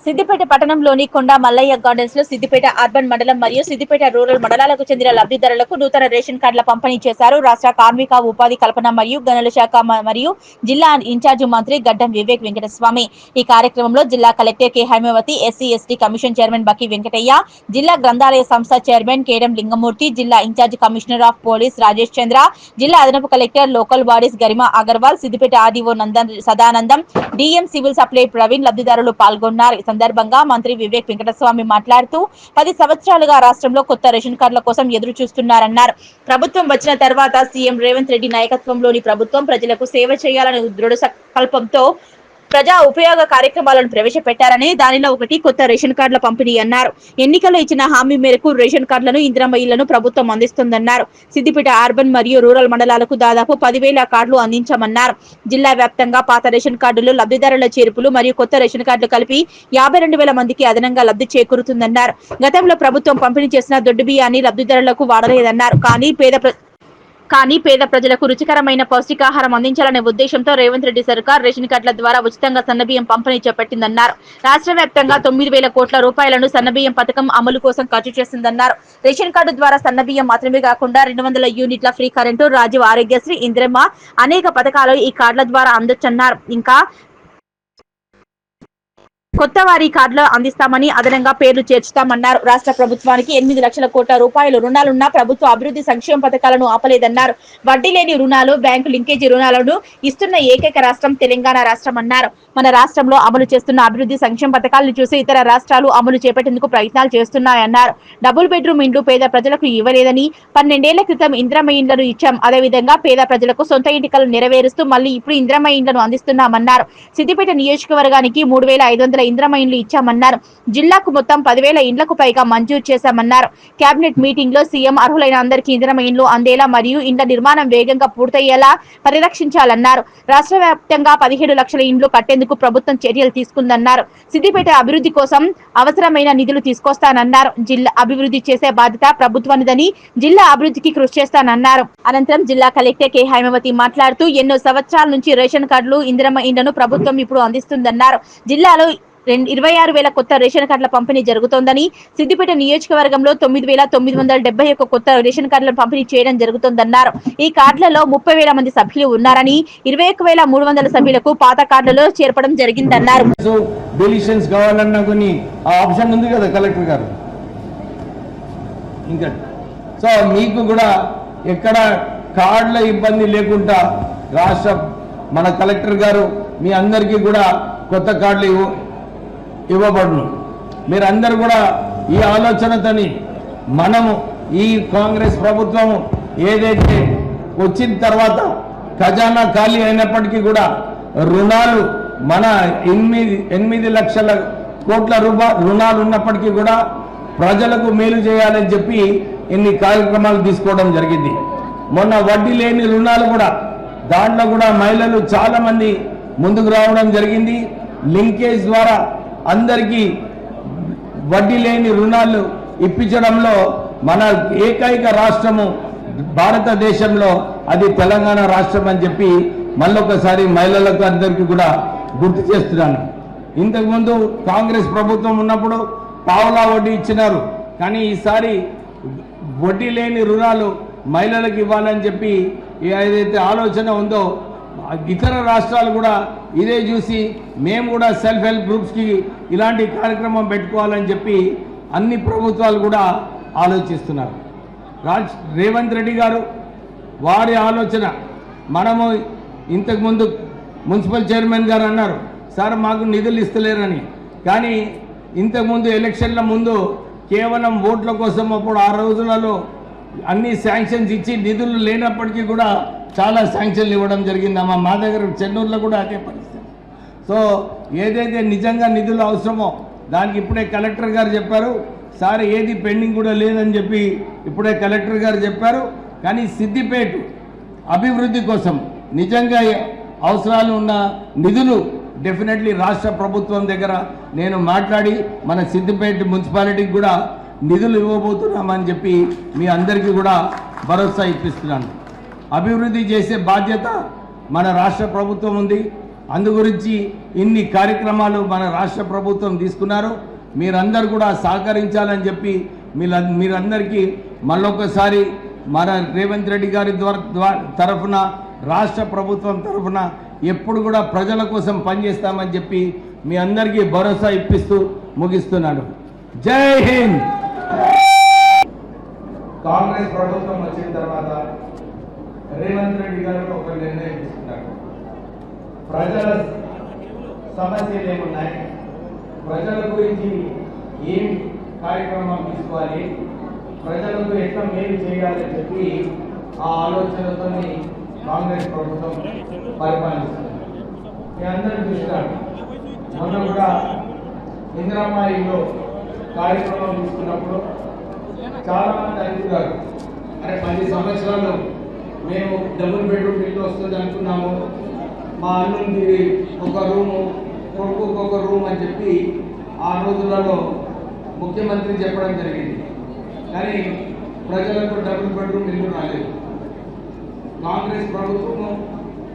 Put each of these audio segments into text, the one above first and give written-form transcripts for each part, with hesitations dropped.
సిద్దిపేట పట్టణంలోని కొండ మల్లయ్య గార్డెన్స్ లో సిద్దిపేట అర్బన్ మండలం మరియు సిద్దిపేట రూరల్ మండలాలకు చెందిన లబ్ధిదారులకు నూతన రేషన్ కార్డుల పంపిణీ చేశారు. రాష్ట్ర కార్మిక ఉపాధి కల్పన మరియు గనుల శాఖ మరియు జిల్లా ఇన్ఛార్జి మంత్రి గడ్డం వివేక్ వెంకటస్వామి. ఈ కార్యక్రమంలో జిల్లా collector K Haimavathi, SC ST commission chairman Baki Venkataiah, జిల్లా గ్రంథాలయ సంస్థ చైర్మన్ కేడం లింగమూర్తి, జిల్లా incharge commissioner of police Rajesh Chandra, జిల్లా అదనపు collector local bodies Garima Agarwal, Siddipet RDO Sadanandam, DM civil supply Praveen లబ్ధిదారులు పాల్గొన్నారు. ఈ సందర్భంగా మంత్రి వివేక్ వెంకటస్వామి మాట్లాడుతూ 10 సంవత్సరాలుగా రాష్ట్రంలో కొత్త రేషన్ కార్డుల కోసం ఎదురు చూస్తున్నారన్నారు. ప్రభుత్వం వచ్చిన తర్వాత సీఎం రేవంత్ రెడ్డి నాయకత్వంలోని ప్రభుత్వం ప్రజలకు సేవ చేయాలనే దృఢ సంకల్పంతో ప్రజా ఉపయోగ కార్యక్రమాలను ప్రవేశపెట్టారని, దానిలో ఒకటి కొత్త రేషన్ కార్డుల పంపిణీ అన్నారు. ఎన్నికల్లో ఇచ్చిన హామీ మేరకు రేషన్ కార్డులను, ఇందిరమ్మ ఇళ్లను ప్రభుత్వం అందిస్తుందన్నారు. సిద్దిపేట అర్బన్ మరియు రూరల్ మండలాలకు దాదాపు 10,000 కార్డులు అందించామన్నారు. జిల్లా వ్యాప్తంగా పాత రేషన్ కార్డులు లబ్ధిదారుల చేర్పులు మరియు కొత్త రేషన్ కార్డులు కలిపి 52,000 మందికి అదనంగా లబ్ధి చేకూరుతుందన్నారు. గతంలో ప్రభుత్వం పంపిణీ చేసిన దొడ్డు బియ్యాన్ని లబ్ధిదారులకు వాడలేదన్నారు. కానీ పేద ప్రజలకు రుచికరమైన పౌష్టికాహారం అందించాలనే ఉద్దేశంతో రేవంత్ రెడ్డి సర్కార్ రేషన్ కార్డుల ద్వారా ఉచితంగా సన్నబియ్యం పంపిణీ చేపట్టిందన్నారు. రాష్ట్ర వ్యాప్తంగా 9,000 కోట్ల రూపాయలను సన్నబియ్యం పథకం అమలు కోసం ఖర్చు చేసిందన్నారు. రేషన్ కార్డు ద్వారా సన్నబియ్యం మాత్రమే కాకుండా 200 యూనిట్ల ఫ్రీ కరెంటు, రాజీవ్ ఆరోగ్యశ్రీ, ఇందిరమ్మ అనేక పథకాలు ఈ కార్డుల ద్వారా అందొచ్చన్నారు. ఇంకా కొత్త వారి కార్డులు అందిస్తామని, అదనంగా పేర్లు చేర్చుతామన్నారు. రాష్ట్ర ప్రభుత్వానికి 8 లక్షల కోట్ల రూపాయలు రుణాలున్నా ప్రభుత్వ అభివృద్ధి సంక్షేమ పథకాలను ఆపలేదన్నారు. వడ్డీ లేని రుణాలు, బ్యాంకు లింకేజీ రుణాలను ఇస్తున్న ఏకైక రాష్ట్రం తెలంగాణ రాష్ట్రం అన్నారు. మన రాష్ట్రంలో అమలు చేస్తున్న అభివృద్ధి సంక్షేమ పథకాలను చూసి ఇతర రాష్ట్రాలు అమలు చేపట్టేందుకు ప్రయత్నాలు చేస్తున్నాయన్నారు. డబుల్ బెడ్రూమ్ ఇండ్లు పేద ప్రజలకు ఇవ్వలేదని, 12 ఏళ్ల క్రితం ఇందిరమ్మ ఇండ్లను ఇచ్చాం. అదేవిధంగా పేద ప్రజలకు సొంత ఇంటికలు నెరవేరుస్తూ మళ్లీ ఇప్పుడు ఇందిరమ్మ ఇండ్లను అందిస్తున్నామన్నారు. సిద్దిపేట నియోజకవర్గానికి 3,500 ఇందిరమ్మ ఇండ్లు ఇచ్చామన్నారు. జిల్లాకు మొత్తం 10,000 ఇండ్లకు పైగా మంజూరు చేశామన్నారు. కేబినెట్ మీటింగ్ లో సీఎం అర్హులైన అందరికీ ఇందిరమ్మ ఇండ్లు అందేలా మరియు ఇండ్ల నిర్మాణం వేగంగా పూర్తయ్యేలా పరిరక్షించాలన్నారు. రాష్ట్ర వ్యాప్తంగా 17 లక్షల ఇండ్లు కట్టేందుకు ప్రభుత్వం చర్యలు తీసుకుందన్నారు. సిద్దిపేట అభివృద్ధి కోసం అవసరమైన నిధులు తీసుకొస్తానన్నారు. జిల్లా అభివృద్ధి చేసే బాధ్యత ప్రభుత్వానిదని, జిల్లా అభివృద్ధికి కృషి చేస్తానన్నారు. అనంతరం జిల్లా కలెక్టర్ కె హైమవతి మాట్లాడుతూ ఎన్నో సంవత్సరాల నుంచి రేషన్ కార్డులు, ఇందిరమ్మ ఇండ్లను ప్రభుత్వం ఇప్పుడు అందిస్తుందన్నారు. జిల్లాలో 26,000 కొత్త రేషన్ కార్డుల పంపిణీ జరుగుతోందని, సిద్దిపేట నియోజకవర్గంలో 9,971 కొత్త రేషన్ కార్డులను పంపిణీ చేయడం జరుగుతోందన్నారు. ఈ కార్డులలో 30,000 మంది సభ్యులు ఉన్నారని, 21,300 సభ్యులకు పాత కార్డులలో చేర్పడం జరిగిందన్నారు. సో మీకు కూడా ఎక్కడ కార్డుల ఇబ్బంది లేకుండా రాష్ట్ర మన కలెక్టర్ గారు మీ అందరికీ కూడా కొత్త కార్డులు ఇవ్వబడును. మీరందరూ కూడా ఈ ఆలోచనతోని మనము ఈ కాంగ్రెస్ ప్రభుత్వం ఏదైతే వచ్చిన తర్వాత ఖజానా ఖాళీ అయినప్పటికీ కూడా రుణాలు మన 8 లక్షల కోట్ల రుణాలు ఉన్నప్పటికీ కూడా ప్రజలకు మేలు చేయాలని చెప్పి ఇన్ని కార్యక్రమాలు తీసుకోవడం జరిగింది. మొన్న వడ్డీ లేని రుణాలు కూడా దాంట్లో కూడా మహిళలు చాలా మంది ముందుకు రావడం జరిగింది. లింకేజ్ ద్వారా అందరికీ వడ్డీ లేని రుణాలు ఇప్పించడంలో మన ఏకైక రాష్ట్రము భారతదేశంలో అది తెలంగాణ రాష్ట్రం అని చెప్పి మళ్ళొకసారి మహిళలకు అందరికీ కూడా గుర్తు చేస్తున్నాను. ఇంతకుముందు కాంగ్రెస్ ప్రభుత్వం ఉన్నప్పుడు పావలా వడ్డీ ఇచ్చినారు. కానీ ఈసారి వడ్డీ లేని రుణాలు మహిళలకు ఇవ్వాలని చెప్పి ఏదైతే ఆలోచన ఉందో ఇతర రాష్ట్రాలు కూడా ఇదే చూసి మేము కూడా సెల్ఫ్ హెల్ప్ గ్రూప్స్కి ఇలాంటి కార్యక్రమం పెట్టుకోవాలని చెప్పి అన్ని ప్రభుత్వాలు కూడా ఆలోచిస్తున్నారు. రేవంత్ రెడ్డి గారు వారి ఆలోచన, మనము ఇంతకుముందు మున్సిపల్ చైర్మన్ గారు అన్నారు సార్ మాకు నిధులు ఇస్తలేరని. కానీ ఇంతకుముందు ఎలక్షన్ల ముందు కేవలం ఓట్ల కోసం అప్పుడు ఆ రోజులలో అన్ని శాంక్షన్స్ ఇచ్చి నిధులు లేనప్పటికీ కూడా చాలా శాంక్షన్లు ఇవ్వడం జరిగిందమ్మా. మా దగ్గర చెన్నూరులో కూడా అదే పరిస్థితి. సో ఏదైతే నిజంగా నిధులు అవసరమో దానికి ఇప్పుడే కలెక్టర్ గారు చెప్పారు సార్, ఏది పెండింగ్ కూడా లేదని చెప్పి ఇప్పుడే కలెక్టర్ గారు చెప్పారు. కానీ సిద్దిపేట అభివృద్ధి కోసం నిజంగా అవసరాలు ఉన్న నిధులు డెఫినెట్లీ రాష్ట్ర ప్రభుత్వం దగ్గర నేను మాట్లాడి మన సిద్దిపేట మున్సిపాలిటీకి కూడా నిధులు ఇవ్వబోతున్నామని చెప్పి మీ అందరికీ కూడా భరోసా ఇప్పిస్తున్నాను. అభివృద్ధి చేసే బాధ్యత మన రాష్ట్ర ప్రభుత్వం ఉంది. అందు గురించి ఇన్ని కార్యక్రమాలు మన రాష్ట్ర ప్రభుత్వం తీసుకున్నారు. మీరందరూ కూడా సహకరించాలని చెప్పి మీరందరికీ మళ్ళొకసారి మన రేవంత్ రెడ్డి గారి తరఫున రాష్ట్ర ప్రభుత్వం తరఫున ఎప్పుడు కూడా ప్రజల కోసం పనిచేస్తామని చెప్పి మీ అందరికీ భరోసా ఇప్పిస్తూ ముగిస్తున్నాను. జై హింద్. కాంగ్రెస్ ప్రభుత్వం వచ్చిన తర్వాత రేవంత్ రెడ్డి గారు ఒక నిర్ణయం తీసుకున్నారు. ప్రజల సమస్యలు ఏమున్నాయి, ప్రజల గురించి ఏం కార్యక్రమం తీసుకోవాలి, ప్రజలకు ఎట్లా మేలు చేయాలని చెప్పి ఆ ఆలోచనతో కాంగ్రెస్ ప్రభుత్వం పరిపాలిస్తుంది. మీ అందరూ చూసినారు, మొన్న కూడా ఇందిరమ్మ ఇల్లు కార్యక్రమం తీసుకున్నప్పుడు చాలా మంది అనుకున్నారు, అరే 10 సంవత్సరాలు మేము డబుల్ బెడ్రూమ్ ఇల్లు వస్తుంది అనుకున్నాము, మా అల్లుంది ఒక రూము, కొడుకు ఒక రూమ్ అని చెప్పి ఆ రోజులలో ముఖ్యమంత్రి చెప్పడం జరిగింది. కానీ ప్రజలకు డబుల్ బెడ్రూమ్ ఇల్లు రాలేదు. కాంగ్రెస్ ప్రభుత్వము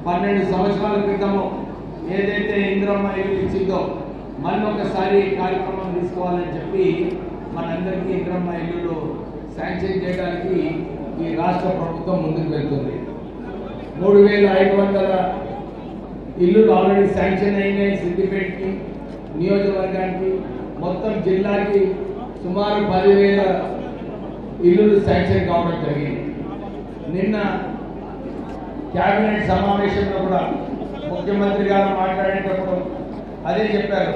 12 సంవత్సరాల క్రితము ఏదైతే ఇందిరమ్మ ఇల్లు ఇచ్చిందో మళ్ళీ ఒకసారి కార్యక్రమం తీసుకోవాలని చెప్పి మనందరికీ ఇందిరమ్మ ఇల్లులు శాంక్షన్ చేయడానికి ఈ రాష్ట్ర ప్రభుత్వం ముందుకు వెళ్తుంది. 3500 ఇల్లులు ఆల్రెడీ శాంక్షన్ అయినాయి. సిద్దిపేటకి నియోజకవర్గానికి మొత్తం జిల్లాకి సుమారు 10,000 ఇల్లులు శాంక్షన్ కావడం జరిగింది. నిన్న క్యాబినెట్ సమావేశంలో కూడా ముఖ్యమంత్రి గారు మాట్లాడేటప్పుడు అదే చెప్పారు,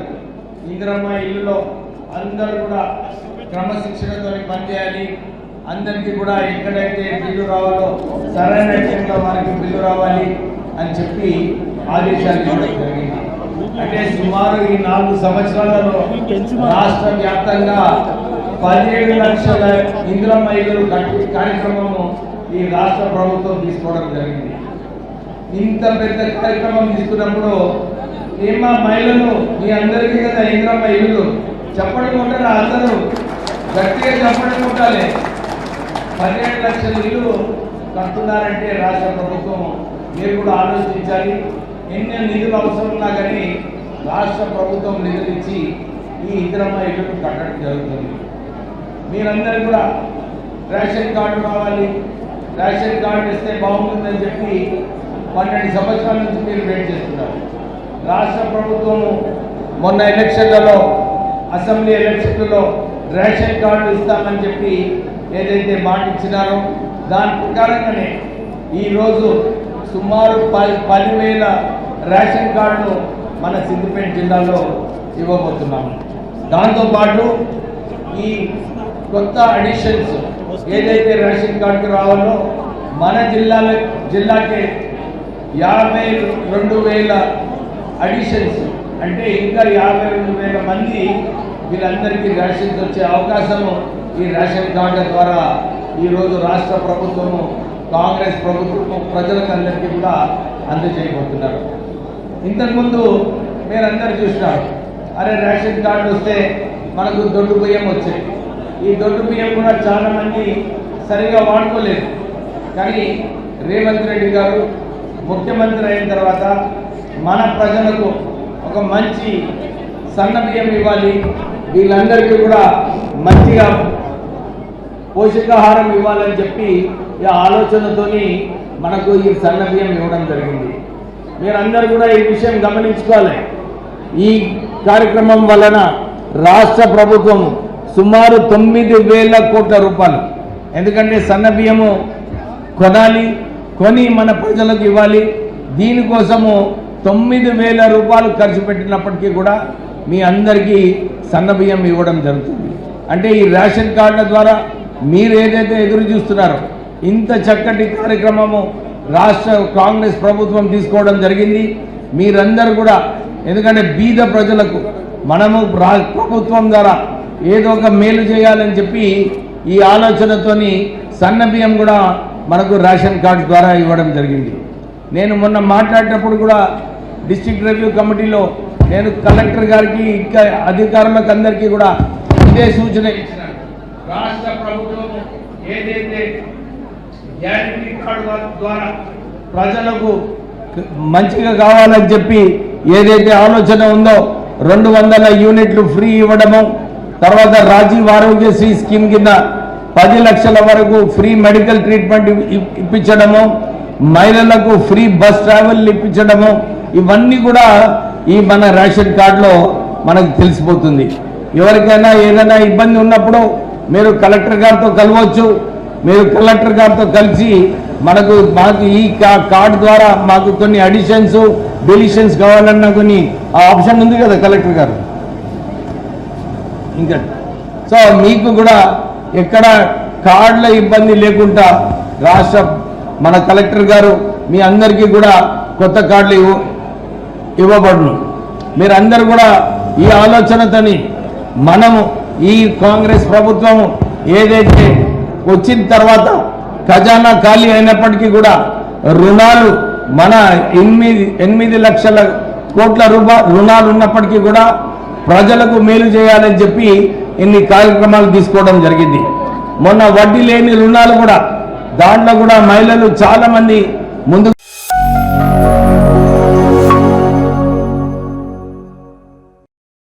ఇందిరమ్మ ఇల్లులో అందరూ కూడా క్రమశిక్షణతో పనిచేయాలి, అందరికీ కూడా ఎక్కడైతే బిల్లు రావాలో సరైన టైంలో వారికి బిల్లు రావాలి అని చెప్పి ఆదేశాలు ఇవ్వడం జరిగింది. అంటే సుమారు ఈ 4 సంవత్సరాలలో రాష్ట్ర వ్యాప్తంగా 17 లక్షల ఇందిరమ్మ ఇల్లు కార్యక్రమము ఈ రాష్ట్ర ప్రభుత్వం తీసుకోవడం జరిగింది. ఇంత పెద్ద కార్యక్రమం తీసుకున్నప్పుడు ఏమా మహిళలు మీ అందరికీ కదా ఇందిరమ్మ ఇల్లు చెప్పడం ఉంటారా, అందరూ గట్టిగా చెప్పడం ఉండాలి. 17 లక్షల ఇల్లు కడుతున్నారంటే రాష్ట్ర ప్రభుత్వం మీరు కూడా ఆలోచించాలి. ఎన్ని నిధులు అవసరం ఉన్నా కానీ రాష్ట్ర ప్రభుత్వం నిధులు ఇచ్చి ఈ ఇందిరమ్మ ఇల్లును కట్టడం జరుగుతుంది. మీరందరూ కూడా రేషన్ కార్డు కావాలి, రేషన్ కార్డు ఇస్తే బాగుంటుందని చెప్పి 12 సంవత్సరాల నుంచి మీరు వెయిట్ చేస్తున్నారు. రాష్ట్ర ప్రభుత్వము మొన్న ఎలక్షన్లలో అసెంబ్లీ ఎలక్షన్లలో రేషన్ కార్డు ఇస్తామని చెప్పి ఏదైతే మాట ఇచ్చినారో దాని ప్రకారంగానే ఈరోజు సుమారు 10,000 రేషన్ కార్డులు మన సిద్దిపేట జిల్లాలో ఇవ్వబోతున్నాము. దాంతోపాటు ఈ కొత్త అడిషన్స్ ఏదైతే రేషన్ కార్డుకి రావాలో మన జిల్లాకే 52,000 అడిషన్స్, అంటే ఇంకా 52,000 మంది వీళ్ళందరికీ రేషన్స్ వచ్చే అవకాశము ఈ రేషన్ కార్డుల ద్వారా ఈరోజు రాష్ట్ర ప్రభుత్వము కాంగ్రెస్ ప్రభుత్వము ప్రజలకు అందరికీ కూడా అందజేయబోతున్నారు. ఇంతకుముందు మీరందరూ చూసినారు, అరే రేషన్ కార్డు వస్తే మనకు దొడ్డు బియ్యం వచ్చాయి. ఈ దొడ్డు బియ్యం కూడా చాలామంది సరిగా వాడుకోలేదు. కానీ రేవంత్ రెడ్డి గారు ముఖ్యమంత్రి అయిన తర్వాత మన ప్రజలకు ఒక మంచి సన్న బియ్యం ఇవ్వాలి, వీళ్ళందరికీ కూడా మంచిగా పోషకాహారం ఇవ్వాలని చెప్పి ఈ ఆలోచనతోని మనకు ఈ సన్న బియ్యం ఇవ్వడం జరిగింది. మీరందరూ కూడా ఈ విషయం గమనించుకోవాలి. ఈ కార్యక్రమం వలన రాష్ట్ర ప్రభుత్వం సుమారు 9,000 కోట్ల రూపాయలు, ఎందుకంటే సన్న బియ్యము కొనాలి, కొని మన ప్రజలకు ఇవ్వాలి, దీనికోసము 9,000 రూపాయలు ఖర్చు పెట్టినప్పటికీ కూడా మీ అందరికీ సన్న బియ్యం ఇవ్వడం జరుగుతుంది. అంటే ఈ రేషన్ కార్డుల ద్వారా మీరు ఏదైతే ఎదురు చూస్తున్నారో ఇంత చక్కటి కార్యక్రమము రాష్ట్ర కాంగ్రెస్ ప్రభుత్వం తీసుకోవడం జరిగింది. మీరందరూ కూడా, ఎందుకంటే బీద ప్రజలకు మనము ప్రభుత్వం ద్వారా ఏదో ఒక మేలు చేయాలని చెప్పి ఈ ఆలోచనతోని సన్న బియ్యం కూడా మనకు రేషన్ కార్డు ద్వారా ఇవ్వడం జరిగింది. నేను మొన్న మాట్లాడేటప్పుడు కూడా డిస్ట్రిక్ట్ రివ్యూ కమిటీలో నేను కలెక్టర్ గారికి ఇంకా అధికారులకు అందరికీ కూడా ఇదే సూచన ఇచ్చినాను. రాష్ట్ర ప్రభుత్వం ఏదైతే గ్యారంటీ కార్డు ద్వారా ప్రజలకు మంచిగా కావాలని చెప్పి ఏదైతే ఆలోచన ఉందో 200 యూనిట్లు ఫ్రీ ఇవ్వడము, తర్వాత రాజీవ్ ఆరోగ్యశ్రీ స్కీమ్ కింద 10 లక్షల వరకు ఫ్రీ మెడికల్ ట్రీట్మెంట్ ఇప్పించడము, మహిళలకు ఫ్రీ బస్ ట్రావెల్ ఇప్పించడము, ఇవన్నీ కూడా ఈ మన రేషన్ కార్డులో మనకు తెలిసిపోతుంది. ఎవరికైనా ఏదైనా ఇబ్బంది ఉన్నప్పుడు మీరు కలెక్టర్ గారితో కలవచ్చు. మీరు కలెక్టర్ గారితో కలిసి మాకు ఈ కార్డు ద్వారా మాకు కొన్ని అడిషన్స్ డిలిషన్స్ కావాలన్నా కొన్ని ఆ ఆప్షన్ ఉంది కదా కలెక్టర్ గారు. ఇంకా సో మీకు కూడా ఎక్కడ కార్డుల ఇబ్బంది లేకుండా రాష్ట్ర మన కలెక్టర్ గారు మీ అందరికీ కూడా కొత్త కార్డులు ఇవ్వబడును. మీరందరూ కూడా ఈ ఆలోచనతోని మనము ఈ కాంగ్రెస్ ప్రభుత్వం ఏదైతే వచ్చిన తర్వాత ఖజానా ఖాళీ అయినప్పటికీ కూడా రుణాలు మన 8 లక్షల కోట్ల రుణాలు ఉన్నప్పటికీ కూడా ప్రజలకు మేలు చేయాలని చెప్పి ఇన్ని కార్యక్రమాలు తీసుకోవడం జరిగింది. మొన్న వడ్డీ లేని రుణాలు కూడా దాంట్లో కూడా మహిళలు చాలా మంది ముందు